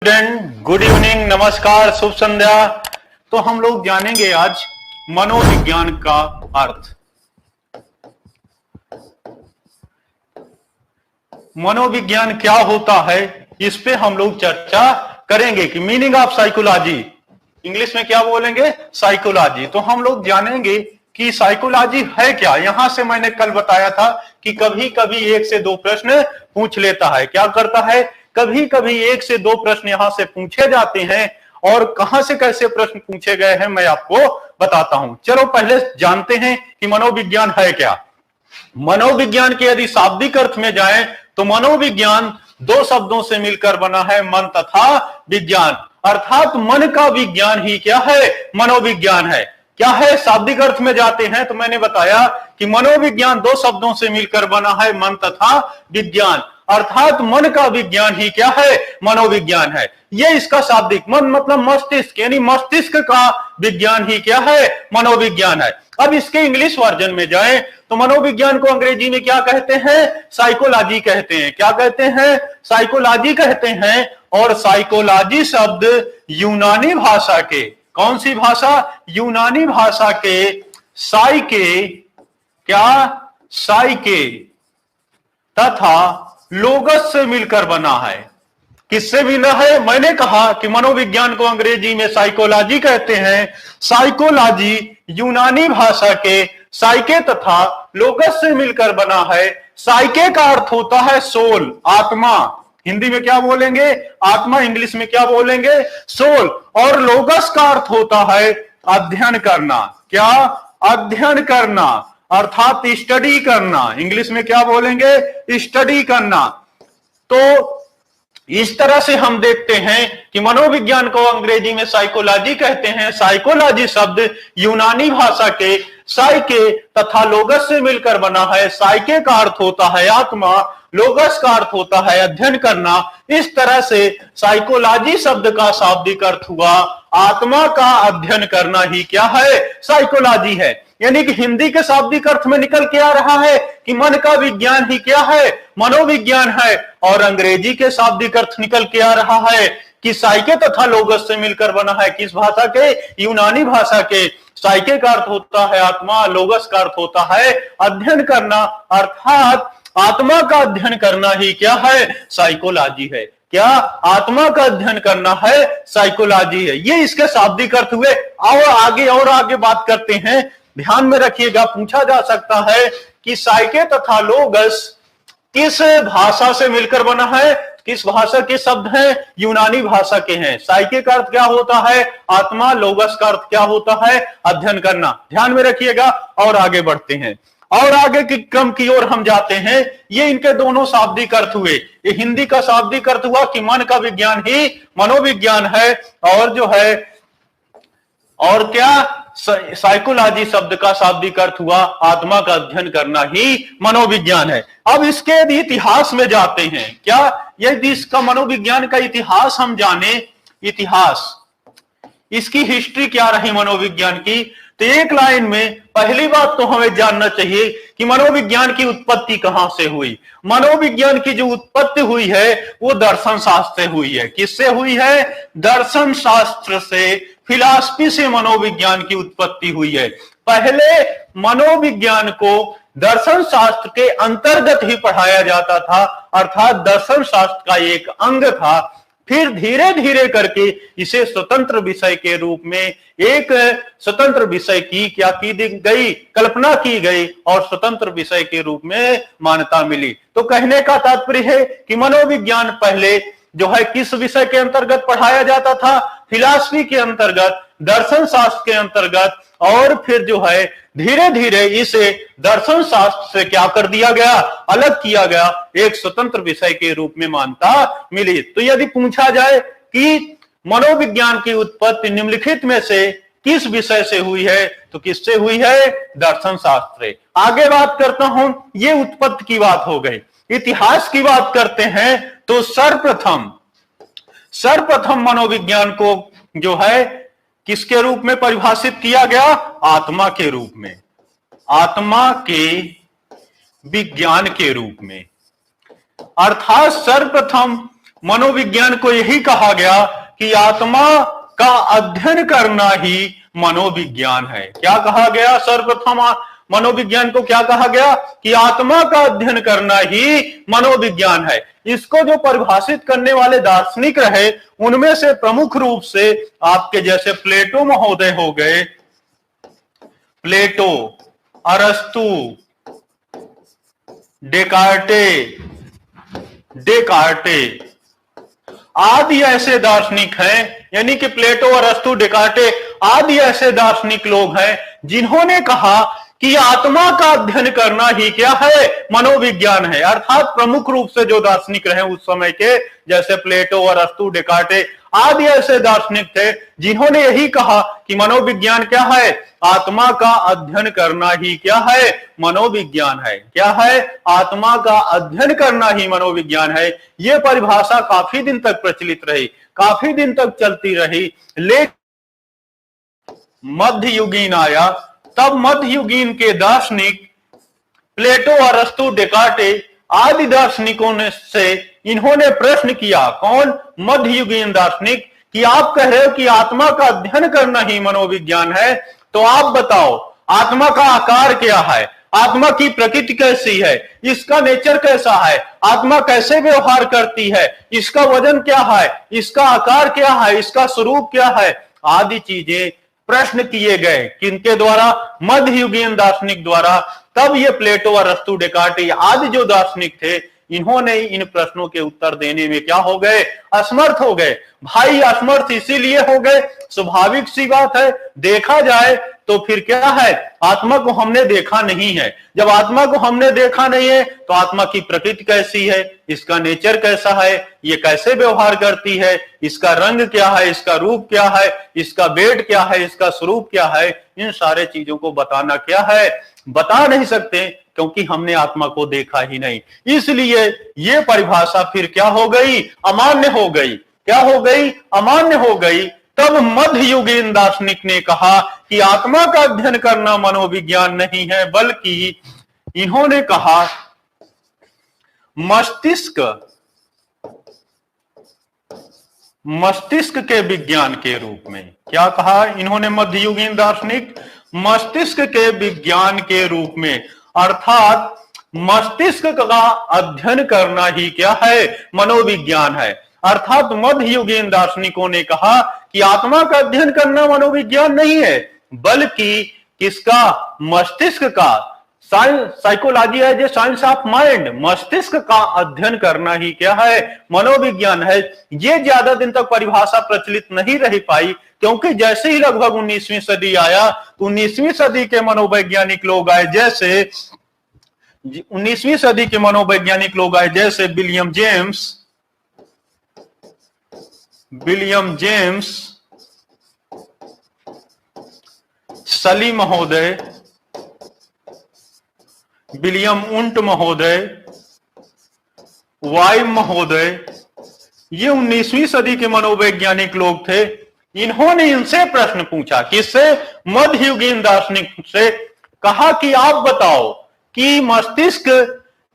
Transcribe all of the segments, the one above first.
Student, good evening, नमस्कार, शुभ संध्या। तो हम लोग जानेंगे आज मनोविज्ञान का अर्थ। मनोविज्ञान क्या होता है, इस पे हम लोग चर्चा करेंगे कि मीनिंग ऑफ साइकोलॉजी, इंग्लिश में क्या बोलेंगे, साइकोलॉजी। तो हम लोग जानेंगे कि साइकोलॉजी है क्या। यहां से मैंने कल बताया था कि कभी कभी एक से दो प्रश्न पूछ लेता है। क्या करता है, कभी कभी एक से दो प्रश्न यहां से पूछे जाते हैं, और कहां से कैसे प्रश्न पूछे गए हैं मैं आपको बताता हूं। चलो पहले जानते हैं कि मनोविज्ञान है क्या। मनोविज्ञान के यदि शाब्दिक अर्थ में जाएं तो मनोविज्ञान दो शब्दों से मिलकर बना है, मन तथा विज्ञान। अर्थात मन का विज्ञान ही क्या है, मनोविज्ञान है। क्या है, शाब्दिक अर्थ में जाते हैं तो मैंने बताया कि मनोविज्ञान दो शब्दों से मिलकर बना है, मन तथा विज्ञान। अर्थात मन का विज्ञान ही क्या है, मनोविज्ञान है। ये इसका शाब्दिक, मन मतलब मस्तिष्क, यानी मस्तिष्क का विज्ञान ही क्या है, मनोविज्ञान है। अब इसके इंग्लिश वर्जन में जाएं तो मनोविज्ञान को अंग्रेजी में क्या कहते हैं, साइकोलॉजी कहते हैं। क्या कहते हैं, साइकोलॉजी कहते हैं। और साइकोलॉजी शब्द यूनानी भाषा के, कौन सी भाषा, यूनानी भाषा के साइके, क्या, साइके तथा लोगस से मिलकर बना है। किससे मिला है, मैंने कहा कि मनोविज्ञान को अंग्रेजी में साइकोलॉजी कहते हैं। साइकोलॉजी यूनानी भाषा के साइके तथा लोगस से मिलकर बना है। साइके का अर्थ होता है सोल, आत्मा। हिंदी में क्या बोलेंगे, आत्मा। इंग्लिश में क्या बोलेंगे, सोल। और लोगस का अर्थ होता है अध्ययन करना। क्या, अध्ययन करना, अर्थात स्टडी करना। इंग्लिश में क्या बोलेंगे, स्टडी करना। तो इस तरह से हम देखते हैं कि मनोविज्ञान को अंग्रेजी में साइकोलॉजी कहते हैं। साइकोलॉजी शब्द यूनानी भाषा के साइके तथा लोगस से मिलकर बना है। साइके का अर्थ होता है आत्मा, लोगस का अर्थ होता है अध्ययन करना। इस तरह से साइकोलॉजी शब्द का शाब्दिक अर्थ हुआ आत्मा का अध्ययन करना ही क्या है, साइकोलॉजी है। यानी कि हिंदी के शाब्दिक अर्थ में निकल के आ रहा है कि मन का विज्ञान ही क्या है, मनोविज्ञान है। और अंग्रेजी के शाब्दिक अर्थ निकल के आ रहा है कि साइके तथा लोगस से मिलकर बना है। किस भाषा के, यूनानी भाषा के। साइके का अर्थ होता है आत्मा, लोगस का अर्थ होता है अध्ययन करना। अर्थात आत्मा का अध्ययन करना ही क्या है, साइकोलॉजी है। क्या, आत्मा का अध्ययन करना है, साइकोलॉजी है। ये इसके शाब्दिक अर्थ हुए। और आगे बात करते हैं। ध्यान में रखिएगा, पूछा जा सकता है कि साइके तथा लोगस किस भाषा से मिलकर बना है, किस भाषा के शब्द हैं, यूनानी भाषा के हैं। साइके का अर्थ क्या होता है, आत्मा। लोगस का अर्थ क्या होता है, अध्ययन करना। ध्यान में रखिएगा। और आगे बढ़ते हैं, और आगे के क्रम की ओर हम जाते हैं। ये इनके दोनों शाब्दिक अर्थ हुए। ये हिंदी का शाब्दिक अर्थ हुआ कि मन का विज्ञान ही मनोविज्ञान है। और जो है, और क्या, साइकोलॉजी शब्द का शाब्दिक अर्थ हुआ आत्मा का अध्ययन करना ही मनोविज्ञान है। अब इसके यदि इतिहास में जाते हैं, क्या, यदि इसका मनोविज्ञान का इतिहास हम जाने, इतिहास, इसकी हिस्ट्री क्या रही मनोविज्ञान की, तो एक लाइन में पहली बात तो हमें जानना चाहिए कि मनोविज्ञान की उत्पत्ति कहां से हुई। मनोविज्ञान की जो उत्पत्ति हुई है वो दर्शन शास्त्र से हुई है। किससे हुई है, दर्शन शास्त्र से, फिलॉसफी से मनोविज्ञान की उत्पत्ति हुई है। पहले मनोविज्ञान को दर्शन शास्त्र के अंतर्गत ही पढ़ाया जाता था, अर्थात दर्शन शास्त्र का एक अंग था। फिर धीरे धीरे करके इसे स्वतंत्र विषय के रूप में, एक स्वतंत्र विषय की क्या की गई, कल्पना की गई, और स्वतंत्र विषय के रूप में मान्यता मिली। तो कहने का तात्पर्य है कि मनोविज्ञान पहले जो है किस विषय के अंतर्गत पढ़ाया जाता था, फिलॉसफी के अंतर्गत, दर्शन शास्त्र के अंतर्गत। और फिर जो है धीरे धीरे इसे दर्शन शास्त्र से क्या कर दिया गया, अलग किया गया, एक स्वतंत्र विषय के रूप में मान्यता मिली। तो यदि पूछा जाए कि मनोविज्ञान की उत्पत्ति निम्नलिखित में से किस विषय से हुई है, तो किससे हुई है, दर्शन शास्त्र से। आगे बात करता हूं, ये उत्पत्ति की बात हो गई। इतिहास की बात करते हैं तो सर्वप्रथम मनोविज्ञान को जो है किसके रूप में परिभाषित किया गया, आत्मा के रूप में, आत्मा के विज्ञान के रूप में। अर्थात सर्वप्रथम मनोविज्ञान को यही कहा गया कि आत्मा का अध्ययन करना ही मनोविज्ञान है। क्या कहा गया? सर्वप्रथम मनोविज्ञान को क्या कहा गया कि आत्मा का अध्ययन करना ही मनोविज्ञान है। इसको जो परिभाषित करने वाले दार्शनिक रहे उनमें से प्रमुख रूप से आपके जैसे प्लेटो महोदय हो गए, प्लेटो, अरस्तु, डेकार्टे आदि ऐसे दार्शनिक हैं, यानी कि प्लेटो, अरस्तु, डेकार्टे आदि ऐसे दार्शनिक लोग हैं जिन्होंने कहा कि आत्मा का अध्ययन करना ही क्या है? मनोविज्ञान है। अर्थात प्रमुख रूप से जो दार्शनिक रहे उस समय के जैसे प्लेटो, अरस्तु, डेकार्टे आदि ऐसे दार्शनिक थे जिन्होंने यही कहा कि मनोविज्ञान क्या है? आत्मा का अध्ययन करना ही क्या है? मनोविज्ञान है। क्या है? आत्मा का अध्ययन करना ही मनोविज्ञान है। यह परिभाषा काफी दिन तक प्रचलित रही, काफी दिन तक चलती रही, लेकिन मध्ययुगीन आया, तब मध्ययुगीन के दार्शनिक प्लेटो, अरस्तु, डेकार्टे आदि दार्शनिकों ने से इन्होंने प्रश्न किया। कौन? मध्ययुगीन दार्शनिक, कि आप कह रहे हो कि आत्मा का अध्ययन करना ही मनोविज्ञान है, तो आप बताओ आत्मा का आकार क्या है, आत्मा की प्रकृति कैसी है, इसका नेचर कैसा है, आत्मा कैसे व्यवहार करती है, इसका वजन क्या है, इसका आकार क्या है, इसका स्वरूप क्या है, आदि चीजें प्रश्न किए गए। किनके द्वारा? मध्ययुगीन दार्शनिक द्वारा। तब ये प्लेटो, अरस्तु, डेकार्टे आदि जो दार्शनिक थे इन्होंने इन प्रश्नों के उत्तर देने में क्या हो गए? असमर्थ हो गए। भाई असमर्थ इसीलिए हो गए, स्वाभाविक सी बात है, देखा जाए तो फिर क्या है? आत्मा को हमने देखा नहीं है। जब आत्मा को हमने देखा नहीं है तो आत्मा की प्रकृति कैसी है, इसका नेचर कैसा है, ये कैसे व्यवहार करती है, इसका रंग क्या है, इसका रूप क्या है, इसका वेट क्या है, इसका स्वरूप क्या है, इन सारे चीजों को बताना क्या है? बता नहीं सकते, क्योंकि हमने आत्मा को देखा ही नहीं। इसलिए ये परिभाषा फिर क्या हो गई? अमान्य हो गई। क्या हो गई? अमान्य हो गई। तब मध्ययुगीन दार्शनिक ने कहा कि आत्मा का अध्ययन करना मनोविज्ञान नहीं है, बल्कि इन्होंने कहा मस्तिष्क के विज्ञान के रूप में। क्या कहा इन्होंने मध्ययुगीन दार्शनिक? मस्तिष्क के विज्ञान के रूप में, अर्थात मस्तिष्क का अध्ययन करना ही क्या है? मनोविज्ञान है। अर्थात मध्ययुगीन दार्शनिकों ने कहा कि आत्मा का अध्ययन करना मनोविज्ञान नहीं है, बल्कि किसका? मस्तिष्क का। साइकोलॉजी है, साइंस ऑफ माइंड, मस्तिष्क का अध्ययन करना ही क्या है? मनोविज्ञान है। ये ज्यादा दिन तक परिभाषा प्रचलित नहीं रह पाई, क्योंकि जैसे ही लगभग 19वीं सदी आया, 19वीं सदी के मनोवैज्ञानिक लोग आए, जैसे 19वीं सदी के मनोवैज्ञानिक लोग आए जैसे विलियम जेम्स, सली महोदय, विलियम उंट महोदय, वाइम महोदय, ये 19वीं सदी के मनोवैज्ञानिक लोग थे। इन्होंने इनसे प्रश्न पूछा, किससे? मध्ययुगीन दार्शनिक से। कहा कि आप बताओ कि मस्तिष्क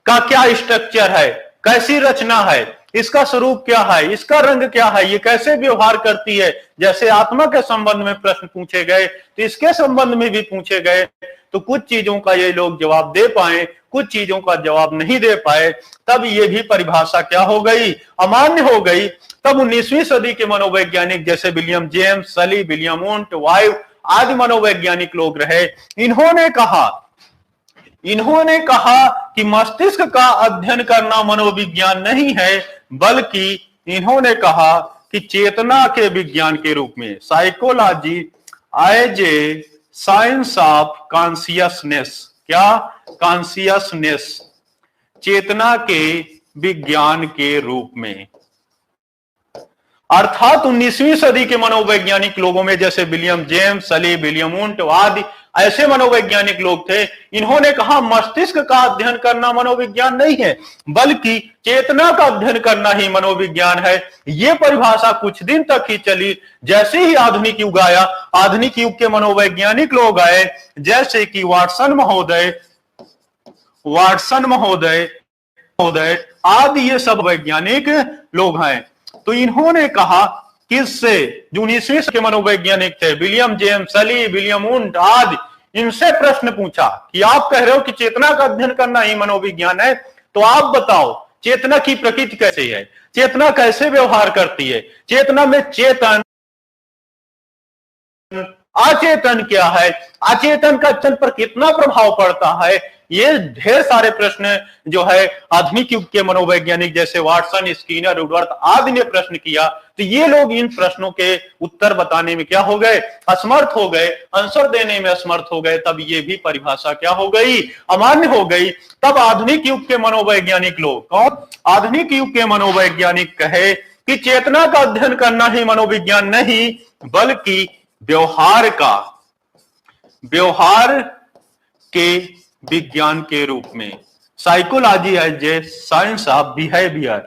का क्या स्ट्रक्चर है, कैसी रचना है, इसका स्वरूप क्या है, इसका रंग क्या है, ये कैसे व्यवहार करती है। जैसे आत्मा के संबंध में प्रश्न पूछे गए तो इसके संबंध में भी पूछे गए। तो कुछ चीजों का ये लोग जवाब दे पाए, कुछ चीजों का जवाब नहीं दे पाए। तब ये भी परिभाषा क्या हो गई? अमान्य हो गई। तब 19वीं सदी के मनोवैज्ञानिक जैसे विलियम जेम्स, सली, विलियम उंट, वाइव आदि मनोवैज्ञानिक लोग रहे, इन्होंने कहा कि मस्तिष्क का अध्ययन करना मनोविज्ञान नहीं है, बल्कि इन्होंने कहा कि चेतना के विज्ञान के रूप में, psychology as a science of consciousness. क्या? कॉन्शियसनेस, चेतना के विज्ञान के रूप में। अर्थात 19वीं सदी के मनोवैज्ञानिक लोगों में जैसे विलियम जेम्स, सली, विलियम उंट आदि ऐसे मनोवैज्ञानिक लोग थे, इन्होंने कहा मस्तिष्क का अध्ययन करना मनोविज्ञान नहीं है, बल्कि चेतना का अध्ययन करना ही मनोविज्ञान है। यह परिभाषा कुछ दिन तक ही चली। जैसे ही आधुनिक युग आया, आधुनिक युग के मनोवैज्ञानिक लोग आए जैसे कि वाटसन महोदय, महोदय आदि ये सब वैज्ञानिक लोग हैं। तो इन्होंने कहा किससे, जो 19वीं के मनोवैज्ञानिक थे, विलियम जेम्स, सली, विलियम वुंट आदि, इनसे प्रश्न पूछा कि आप कह रहे हो कि चेतना का अध्ययन करना ही मनोविज्ञान है, तो आप बताओ चेतना की प्रकृति कैसी है, चेतना कैसे व्यवहार करती है, चेतना में चेतन अचेतन क्या है, अचेतन का चेतन पर कितना प्रभाव पड़ता है, ये ढेर सारे प्रश्न जो है आधुनिक युग के मनोवैज्ञानिक जैसे वाटसन, स्किनर, वुडवर्थ आदि ने प्रश्न किया। तो ये लोग इन प्रश्नों के उत्तर बताने में क्या हो गए, असमर्थ हो गए, आंसर देने में असमर्थ हो गए। तब ये भी परिभाषा क्या हो गई, अमान्य हो गई। तब आधुनिक युग के मनोवैज्ञानिक लोग, कौन, आधुनिक युग के मनोवैज्ञानिक कहे कि चेतना का अध्ययन करना ही मनोविज्ञान नहीं, बल्कि व्यवहार का, व्यवहार के विज्ञान के रूप में, psychology as a science of behaviour.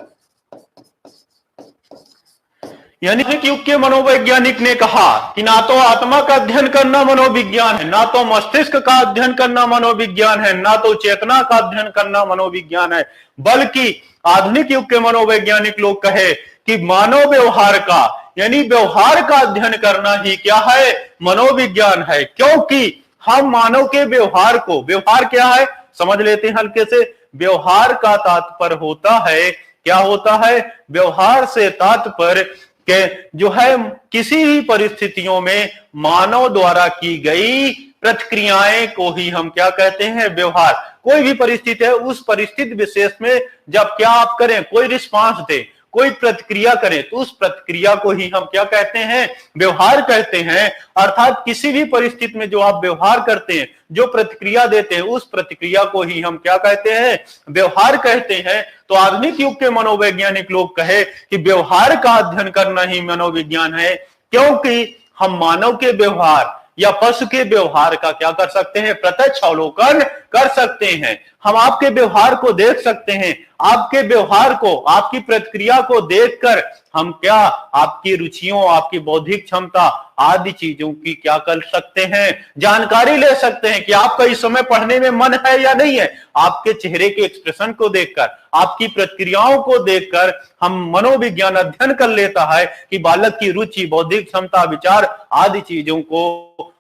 यानी कि युग के मनोवैज्ञानिक ने कहा कि ना तो आत्मा का अध्ययन करना मनोविज्ञान है, ना तो मस्तिष्क का अध्ययन करना मनोविज्ञान है, ना तो चेतना का अध्ययन करना मनोविज्ञान है, बल्कि आधुनिक युग के मनोवैज्ञानिक लोग कहे कि मानव व्यवहार का, यानी व्यवहार का अध्ययन करना ही क्या है, मनोविज्ञान है। क्योंकि हम मानव के व्यवहार को, व्यवहार क्या है समझ लेते हैं हल्के से। व्यवहार का तात्पर्य होता है, क्या होता है, व्यवहार से तात्पर्य के जो है किसी भी परिस्थितियों में मानव द्वारा की गई प्रतिक्रियाएं को ही हम क्या कहते हैं, व्यवहार। कोई भी परिस्थिति है, उस परिस्थिति विशेष में जब क्या आप करें, कोई रिस्पांस दे, कोई प्रतिक्रिया करें, तो उस प्रतिक्रिया को ही हम क्या कहते हैं, व्यवहार कहते हैं। अर्थात किसी भी परिस्थिति में जो आप व्यवहार करते हैं, जो प्रतिक्रिया देते हैं, उस प्रतिक्रिया को ही हम क्या कहते हैं, व्यवहार कहते हैं। तो आधुनिक युग के मनोवैज्ञानिक लोग कहे कि व्यवहार का अध्ययन करना ही मनोविज्ञान है, क्योंकि हम मानव के व्यवहार या पशु के व्यवहार का क्या कर सकते हैं, प्रत्यक्ष अवलोकन कर सकते हैं। हम आपके व्यवहार को देख सकते हैं, आपके व्यवहार को, आपकी प्रतिक्रिया को देखकर हम क्या आपकी रुचियों, आपकी बौद्धिक क्षमता आदि चीजों की क्या कर सकते हैं, जानकारी ले सकते हैं कि आपका इस समय पढ़ने में मन है या नहीं है। आपके चेहरे के एक्सप्रेशन को देखकर, आपकी प्रतिक्रियाओं को देखकर हम मनोविज्ञान अध्ययन कर लेता है कि बालक की रुचि, बौद्धिक क्षमता, विचार आदि चीजों को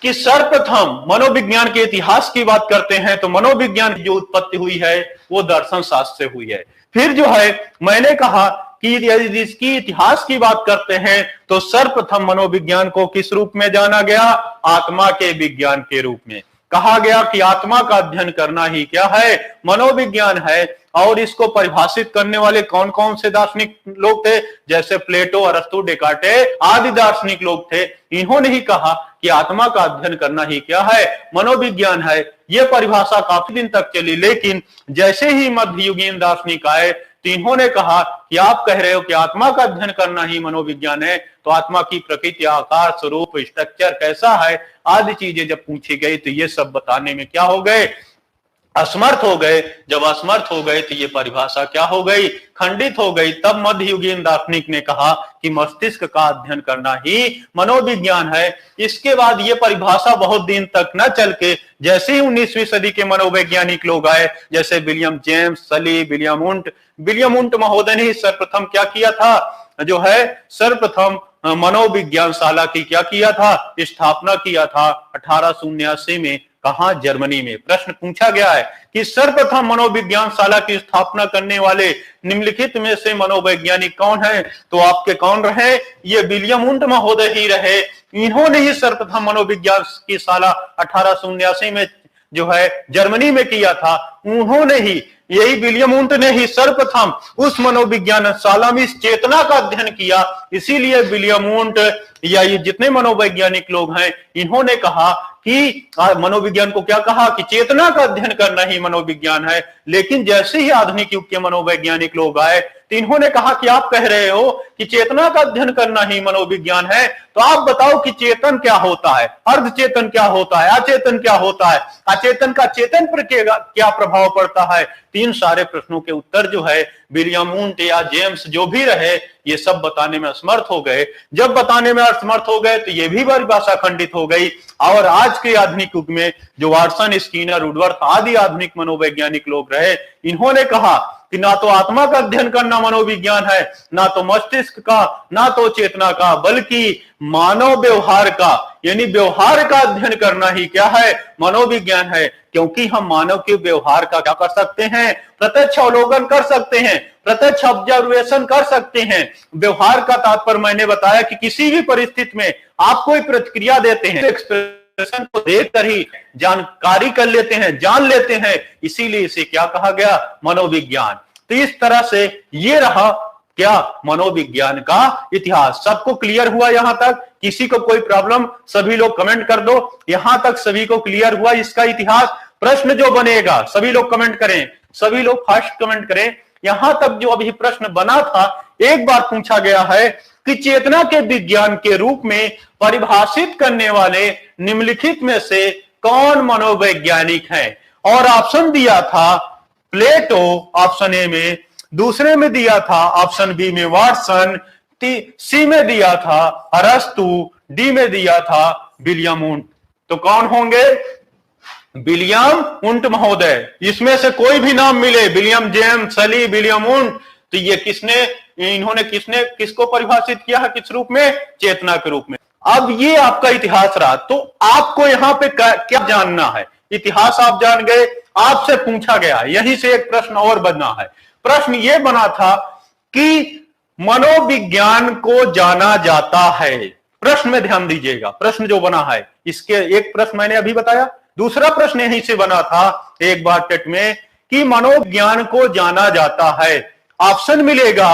कि सर्वप्रथम मनोविज्ञान के इतिहास की बात करते हैं तो मनोविज्ञान की जो उत्पत्ति हुई है वो दर्शन शास्त्र से हुई है। फिर जो है मैंने कहा कि यदि इसकी इतिहास की बात करते हैं तो सर्वप्रथम मनोविज्ञान को किस रूप में जाना गया, आत्मा के विज्ञान के रूप में। कहा गया कि आत्मा का अध्ययन करना ही क्या है, मनोविज्ञान है। और इसको परिभाषित करने वाले कौन कौन से दार्शनिक लोग थे, जैसे प्लेटो, अरस्तु, डेकार्टे आदि दार्शनिक लोग थे। इन्होंने ही कहा कि आत्मा का अध्ययन करना ही क्या है, मनोविज्ञान है। यह परिभाषा काफी दिन तक चली, लेकिन जैसे ही मध्ययुगीन दार्शनिक आए तो इन्होंने कहा कि आप कह रहे हो कि आत्मा का अध्ययन करना ही मनोविज्ञान है, तो आत्मा की प्रकृति, आकार, स्वरूप, स्ट्रक्चर कैसा है आदि चीजें जब पूछी गई तो ये सब बताने में क्या हो गए, असमर्थ हो गए। जब असमर्थ हो गए तो ये परिभाषा क्या हो गई, खंडित हो गई। तब मध्ययुगीन दार्शनिक ने कहा कि मस्तिष्क का अध्ययन करना ही मनोविज्ञान है। इसके बाद ये परिभाषा बहुत दिन तक न चल के जैसे ही 19वीं सदी के मनोवैज्ञानिक लोग आए, जैसे विलियम जेम्स, सली, विलियम वुंट महोदय ने सर्वप्रथम क्या किया था, जो है सर्वप्रथम मनोविज्ञान शाला की क्या किया था, स्थापना किया था 1879 में। कहा, जर्मनी में। प्रश्न पूछा गया है कि सर्वप्रथम मनोविज्ञान शाला की स्थापना करने वाले निम्नलिखित में से मनोवैज्ञानिक कौन है, तो आपके कौन रहे, ये विलियम वुंट महोदय ही रहे। इन्होंने ही सर्वप्रथम मनोविज्ञान की शाला 1879 में जो है जर्मनी में किया था। उन्होंने ही, यही विलियम वुंट ने ही सर्वप्रथम उस मनोविज्ञान शाला में इस चेतना का अध्ययन किया। इसीलिए विलियम वुंट या ये जितने मनोवैज्ञानिक लोग हैं, इन्होंने कहा कि मनोविज्ञान को क्या कहा कि चेतना का अध्ययन करना ही मनोविज्ञान है। लेकिन जैसे ही आधुनिक युग के मनोवैज्ञानिक लोग आए तो इन्होंने कहा कि आप कह रहे हो कि चेतना का अध्ययन करना ही मनोविज्ञान है, तो आप बताओ कि चेतन क्या होता है, अर्धचेतन क्या होता है, अचेतन क्या होता है, अचेतन का चेतन पर क्या प्रभाव पड़ता है। तीन सारे प्रश्नों के उत्तर जो है विलियम वुंट या जेम्स जो भी रहे, ये सब बताने में असमर्थ हो गए। जब बताने में असमर्थ हो गए तो ये भी परिभाषा खंडित हो गई। और आज आज के आधुनिक युग में जो वाटसन, स्किनर, वुडवर्थ आदि आधुनिक मनोवैज्ञानिक लोग रहे, इन्होंने कहा कि ना तो आत्मा का अध्ययन करना मनोविज्ञान है, ना तो मस्तिष्क का, ना तो चेतना का, बल्कि मानव व्यवहार का, यानी व्यवहार का अध्ययन करना ही क्या है, मनोविज्ञान है। क्योंकि हम मानव के व्यवहार का क्या कर सकते हैं, प्रत्यक्ष अवलोकन कर सकते हैं, प्रत्यक्ष ऑब्जर्वेशन कर सकते हैं। व्यवहार का तात्पर्य मैंने बताया कि किसी भी परिस्थिति में आप कोई प्रतिक्रिया देते हैं, एक्सप्रेशन को देखकर ही जानकारी कर लेते हैं, जान लेते हैं, इसीलिए इसे क्या कहा गया, मनोविज्ञान। तो इस तरह से ये रहा क्या, मनोविज्ञान का इतिहास। सबको क्लियर हुआ यहां तक? किसी को कोई प्रॉब्लम? सभी लोग कमेंट कर दो, यहां तक सभी को क्लियर हुआ इसका इतिहास। प्रश्न जो बनेगा सभी लोग कमेंट करें, सभी लोग फास्ट कमेंट करें। यहां तक जो अभी प्रश्न बना था, एक बार पूछा गया है कि चेतना के विज्ञान के रूप में परिभाषित करने वाले निम्नलिखित में से कौन मनोवैज्ञानिक है? और ऑप्शन दिया था प्लेटो ऑप्शन ए में, दूसरे में दिया था ऑप्शन बी में वाटसन, सी में दिया था अरस्तु, डी में दिया था विलियम वुंट। तो कौन होंगे? विलियम वुंट महोदय। इसमें से कोई भी नाम मिले, विलियम जेम्स, सली, विलियम वुंट, तो ये इन्होंने किसको परिभाषित किया है, किस रूप में? चेतना के रूप में। अब ये आपका इतिहास रहा। तो आपको यहां पे क्या जानना है? इतिहास आप जान गए, आपसे पूछा गया, यहीं से एक प्रश्न और बना है। प्रश्न ये बना था कि मनोविज्ञान को जाना जाता है। प्रश्न में ध्यान दीजिएगा, प्रश्न जो बना है, इसके एक प्रश्न मैंने अभी बताया, दूसरा प्रश्न यहीं से बना था एक बार टेट में कि मनोविज्ञान को जाना जाता है। ऑप्शन मिलेगा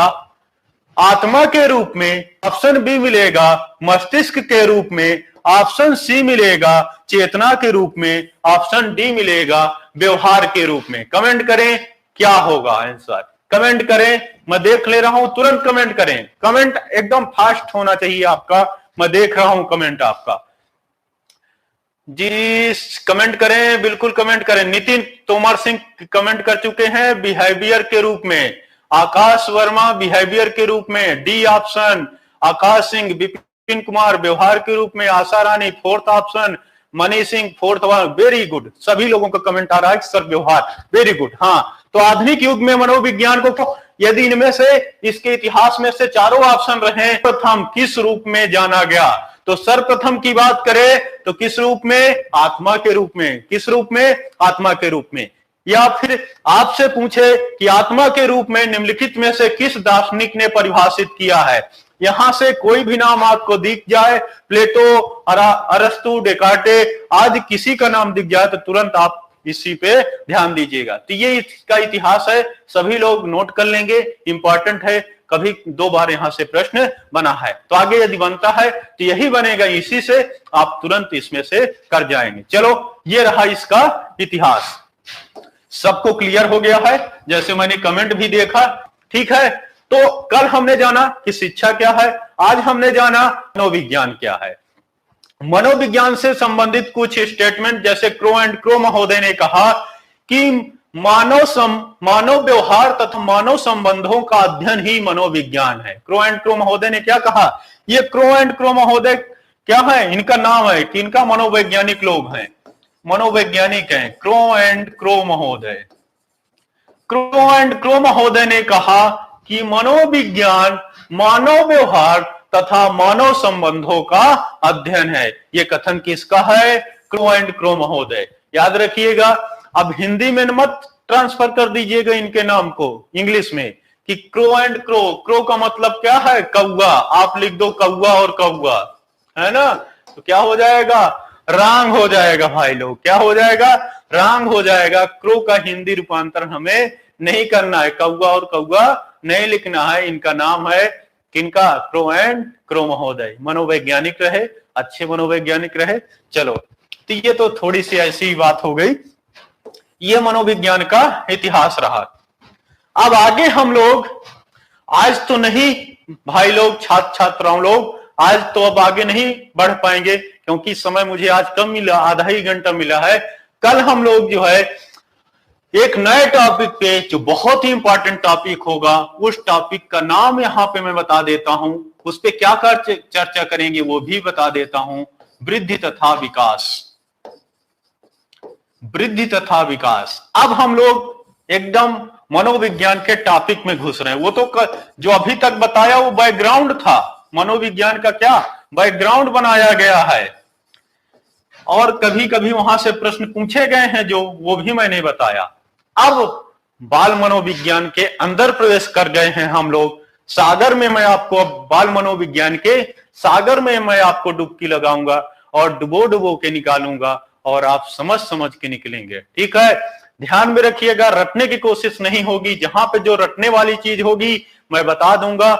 आत्मा के रूप में, ऑप्शन बी मिलेगा मस्तिष्क के रूप में, ऑप्शन सी मिलेगा चेतना के रूप में, ऑप्शन डी मिलेगा व्यवहार के रूप में। कमेंट करें क्या होगा आंसर, कमेंट करें, मैं देख ले रहा हूं, तुरंत कमेंट करें। कमेंट एकदम फास्ट होना चाहिए आपका, मैं देख रहा हूं कमेंट आपका जी। कमेंट करें, बिल्कुल कमेंट करें। नितिन तोमर सिंह कमेंट कर चुके हैं बिहेवियर के रूप में, आकाश वर्मा बिहेवियर के रूप में, डी ऑप्शन, आकाश सिंह, विपिन कुमार व्यवहार के रूप में, Asha Rani fourth option, Manish Singh fourth, very good, सभी लोगों का कमेंट आ रहा है सर व्यवहार, वेरी गुड। हाँ, तो आधुनिक युग में मनोविज्ञान को यदि इनमें से इसके इतिहास में से चारों ऑप्शन रहे, प्रथम किस रूप में जाना गया? तो सर्वप्रथम की बात करें तो किस रूप में? आत्मा के रूप में। किस रूप में? आत्मा के रूप में। या फिर आपसे पूछे कि आत्मा के रूप में निम्नलिखित में से किस दार्शनिक ने परिभाषित किया है? यहां से कोई भी नाम आपको दिख जाए, प्लेटो, अरस्तु, डेकार्टे आदि किसी का नाम दिख जाए तो तुरंत आप इसी पे ध्यान दीजिएगा। तो ये इसका इतिहास है, सभी लोग नोट कर लेंगे, इंपॉर्टेंट है, कभी दो बार यहां से प्रश्न बना है। तो आगे यदि बनता है तो यही बनेगा, इसी से आप तुरंत इसमें से कर जाएंगे। चलो, ये रहा इसका इतिहास। सबको क्लियर हो गया है? जैसे मैंने कमेंट भी देखा, ठीक है। तो कल हमने जाना कि शिक्षा क्या है, आज हमने जाना मनोविज्ञान क्या है। मनोविज्ञान से संबंधित कुछ स्टेटमेंट, जैसे क्रो एंड क्रो महोदय ने कहा कि मानव व्यवहार तथा मानव संबंधों का अध्ययन ही मनोविज्ञान है। क्रो एंड क्रो महोदय ने क्या कहा? ये क्रो एंड क्रो महोदय क्या है? इनका नाम है कि इनका मनोवैज्ञानिक लोग हैं, मनोवैज्ञानिक हैं, क्रो एंड क्रो महोदय। क्रो एंड क्रो महोदय ने कहा कि मनोविज्ञान मानव व्यवहार तथा मानव संबंधों का अध्ययन है। ये कथन किसका है? क्रो एंड क्रो महोदय। याद रखिएगा, अब हिंदी में मत ट्रांसफर कर दीजिएगा इनके नाम को इंग्लिश में कि क्रो एंड क्रो। क्रो का मतलब क्या है? कौवा। आप लिख दो कौवा और कौवा, है ना, तो क्या हो जाएगा? रांग हो जाएगा भाई लोग, क्या हो जाएगा? रांग हो जाएगा। क्रो का हिंदी रूपांतर हमें नहीं करना है, कौवा और कौवा नहीं लिखना है। इनका नाम है किनका? क्रो एंड क्रो महोदय। मनोवैज्ञानिक रहे, अच्छे मनोवैज्ञानिक रहे। चलो, तो ये तो थोड़ी सी ऐसी बात हो गई, ये मनोविज्ञान का इतिहास रहा। अब आगे हम लोग, आज तो नहीं भाई लोग, छात्र छात्राओं लोग, आज तो अब आगे नहीं बढ़ पाएंगे क्योंकि समय मुझे आज कम मिला, आधा ही घंटा मिला है। कल हम लोग जो है एक नए टॉपिक पे, जो बहुत ही इंपॉर्टेंट टॉपिक होगा, उस टॉपिक का नाम यहां पे मैं बता देता हूं, उस पे क्या कर चर्चा करेंगे वो भी बता देता हूं, वृद्धि तथा विकास। वृद्धि तथा विकास। अब हम लोग एकदम मनोविज्ञान के टॉपिक में घुस रहे हैं। वो तो जो अभी तक बताया वो बैकग्राउंड था, मनोविज्ञान का क्या बैकग्राउंड बनाया गया है, और कभी कभी वहां से प्रश्न पूछे गए हैं जो वो भी मैंने बताया। अब बाल मनोविज्ञान के अंदर प्रवेश कर गए हैं हम लोग। सागर में मैं आपको, बाल मनोविज्ञान के सागर में मैं आपको डुबकी लगाऊंगा और डुबो डुबो के निकालूंगा और आप समझ समझ के निकलेंगे। ठीक है, ध्यान में रखिएगा, रटने की कोशिश नहीं होगी। जहां पे जो रटने वाली चीज होगी मैं बता दूंगा,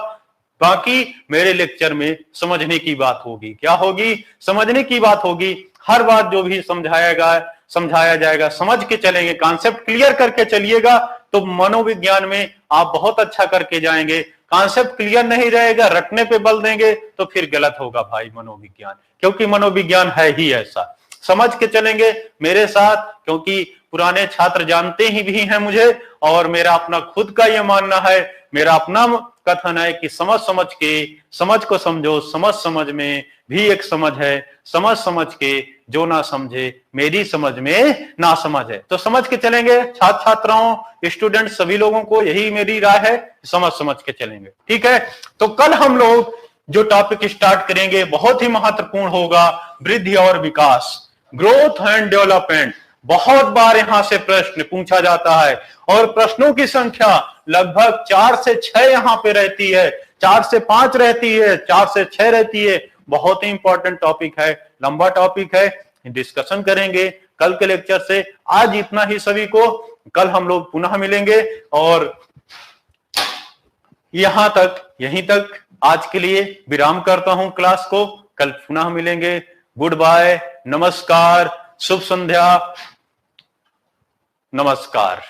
बाकी मेरे लेक्चर में समझने की बात होगी। क्या होगी? समझने की बात होगी। हर बात जो भी समझाया जाएगा समझ के चलेंगे, कॉन्सेप्ट क्लियर करके चलिएगा तो मनोविज्ञान में आप बहुत अच्छा करके जाएंगे। कॉन्सेप्ट क्लियर नहीं रहेगा, रटने पे बल देंगे तो फिर गलत होगा भाई मनोविज्ञान, क्योंकि मनोविज्ञान है ही ऐसा। समझ के चलेंगे मेरे साथ, क्योंकि पुराने छात्र जानते ही भी हैं मुझे, और मेरा अपना खुद का ये मानना है, मेरा अपना कथन है कि समझ समझ के समझ को समझो, समझ समझ में भी एक समझ है, समझ समझ के जो ना समझे मेरी समझ में ना समझ है। तो समझ के चलेंगे छात्र छात्राओं, स्टूडेंट सभी लोगों को यही मेरी राय है, समझ समझ के चलेंगे। ठीक है, तो कल हम लोग जो टॉपिक स्टार्ट करेंगे बहुत ही महत्वपूर्ण होगा, वृद्धि और विकास, ग्रोथ एंड डेवलपमेंट। बहुत बार यहां से प्रश्न पूछा जाता है और प्रश्नों की संख्या लगभग 4 से 6 यहां पे रहती है, 4 से 5 रहती है, 4 से 6 रहती है। बहुत ही इंपॉर्टेंट टॉपिक है, लंबा टॉपिक है, डिस्कशन करेंगे कल के लेक्चर से। आज इतना ही सभी को, कल हम लोग पुनः मिलेंगे। और यहीं तक आज के लिए विराम करता हूं क्लास को, कल पुनः मिलेंगे। गुड बाय, नमस्कार, शुभ संध्या, नमस्कार।